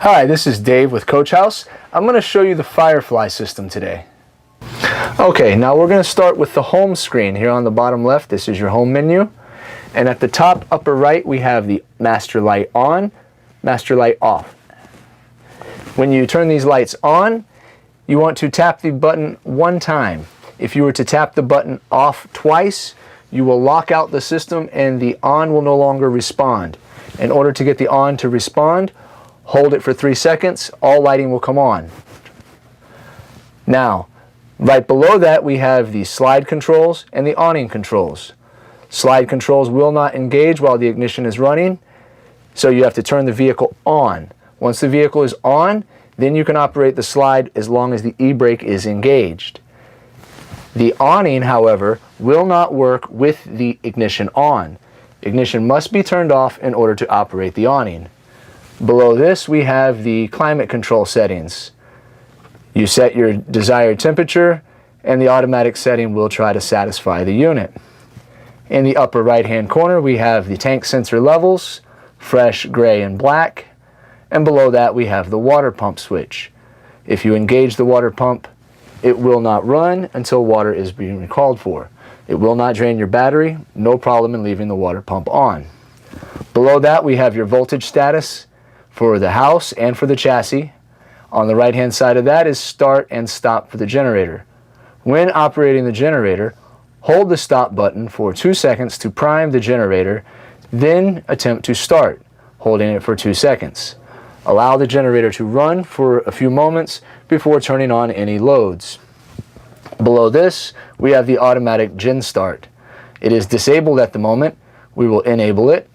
Hi, this is Dave with Coach House. I'm going to show you the Firefly system today. Okay, now we're going to start with the home screen. Here on the bottom left, this is your home menu. And at the top upper right, we have the master light on, master light off. When you turn these lights on, you want to tap the button one time. If you were to tap the button off twice, you will lock out the system and the on will no longer respond. In order to get the on to respond, hold it for 3 seconds, all lighting will come on. Now, right below that we have the slide controls and the awning controls. Slide controls will not engage while the ignition is running, so you have to turn the vehicle on. Once the vehicle is on, then you can operate the slide as long as the e-brake is engaged. The awning, however, will not work with the ignition on. Ignition must be turned off in order to operate the awning. Below this, we have the climate control settings. You set your desired temperature, and the automatic setting will try to satisfy the unit. In the upper right-hand corner, we have the tank sensor levels, fresh, gray, and black. And below that, we have the water pump switch. If you engage the water pump, it will not run until water is being called for. It will not drain your battery, no problem in leaving the water pump on. Below that, we have your voltage status for the house and for the chassis. On the right-hand side of that is start and stop for the generator. When operating the generator, hold the stop button for 2 seconds to prime the generator, then attempt to start, holding it for 2 seconds. Allow the generator to run for a few moments before turning on any loads. Below this, we have the automatic gen start. It is disabled at the moment. We will enable it.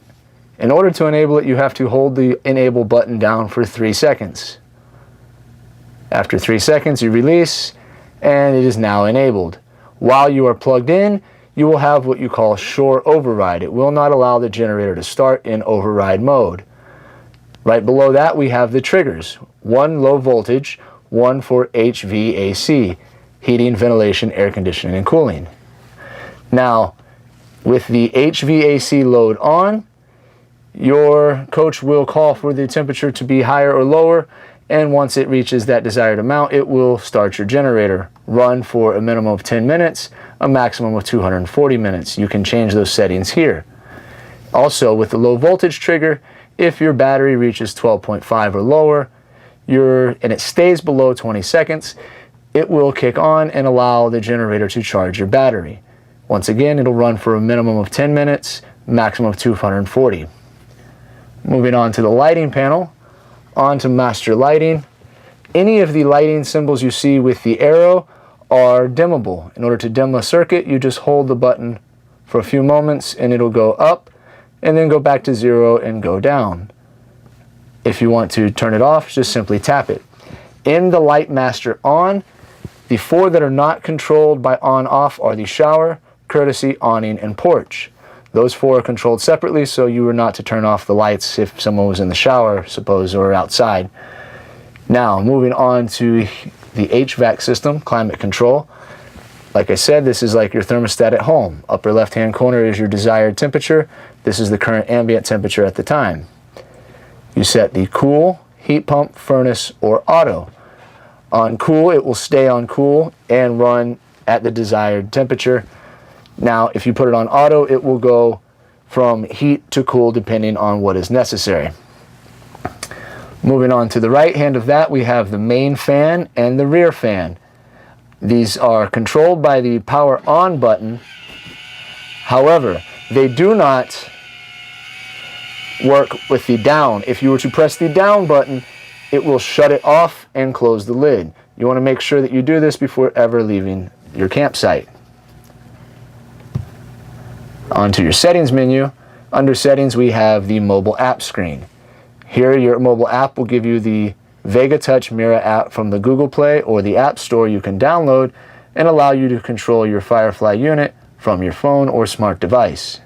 In order to enable it, you have to hold the enable button down for 3 seconds. After 3 seconds, you release, and it is now enabled. While you are plugged in, you will have what you call shore override. It will not allow the generator to start in override mode. Right below that, we have the triggers. One low voltage, one for HVAC, heating, ventilation, air conditioning, and cooling. Now, with the HVAC load on, your coach will call for the temperature to be higher or lower, and once it reaches that desired amount, it will start your generator. Run for a minimum of 10 minutes, a maximum of 240 minutes. You can change those settings here. Also, with the low voltage trigger, if your battery reaches 12.5 or lower, and it stays below 20 seconds, it will kick on and allow the generator to charge your battery. Once again, it'll run for a minimum of 10 minutes, maximum of 240. Moving on to the lighting panel, on to master lighting. Any of the lighting symbols you see with the arrow are dimmable. In order to dim a circuit, you just hold the button for a few moments and it'll go up and then go back to 0 and go down. If you want to turn it off, just simply tap it. In the light master on, the 4 that are not controlled by on-off are the shower, courtesy, awning, and porch. Those 4 are controlled separately, so you are not to turn off the lights if someone was in the shower, suppose, or outside. Now, moving on to the HVAC system, climate control. Like I said, this is like your thermostat at home. Upper left-hand corner is your desired temperature. This is the current ambient temperature at the time. You set the cool, heat pump, furnace, or auto. On cool, it will stay on cool and run at the desired temperature. Now, if you put it on auto, it will go from heat to cool depending on what is necessary. Moving on to the right hand of that, we have the main fan and the rear fan. These are controlled by the power on button. However, they do not work with the down. If you were to press the down button, it will shut it off and close the lid. You want to make sure that you do this before ever leaving your campsite. Onto your settings menu. Under settings, we have the mobile app screen. Here, your mobile app will give you the Vega Touch Mirror app from the Google Play or the App Store you can download and allow you to control your Firefly unit from your phone or smart device.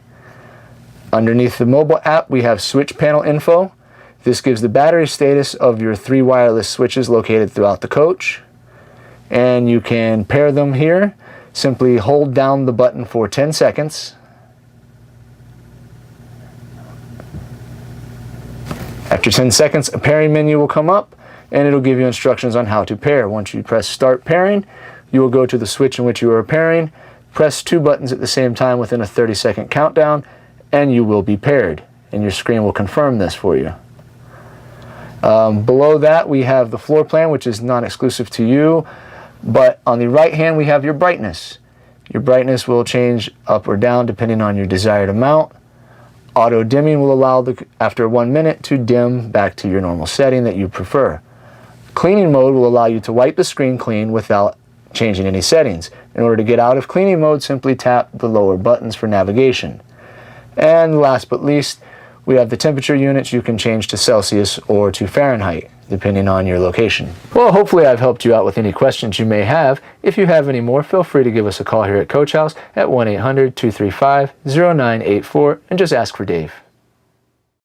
Underneath the mobile app, we have switch panel info. This gives the battery status of your 3 wireless switches located throughout the coach. And you can pair them here. Simply hold down the button for 10 seconds. After 10 seconds, a pairing menu will come up and it'll give you instructions on how to pair. Once you press start pairing, you will go to the switch in which you are pairing, press 2 buttons at the same time within a 30-second countdown, and you will be paired. And your screen will confirm this for you. Below that, we have the floor plan, which is non-exclusive to you. But on the right hand, we have your brightness. Your brightness will change up or down depending on your desired amount. Auto dimming will allow, after 1 minute, to dim back to your normal setting that you prefer. Cleaning mode will allow you to wipe the screen clean without changing any settings. In order to get out of cleaning mode, simply tap the lower buttons for navigation. And last but least, we have the temperature units you can change to Celsius or to Fahrenheit, depending on your location. Well, hopefully I've helped you out with any questions you may have. If you have any more, feel free to give us a call here at Coach House at 1-800-235-0984 and just ask for Dave.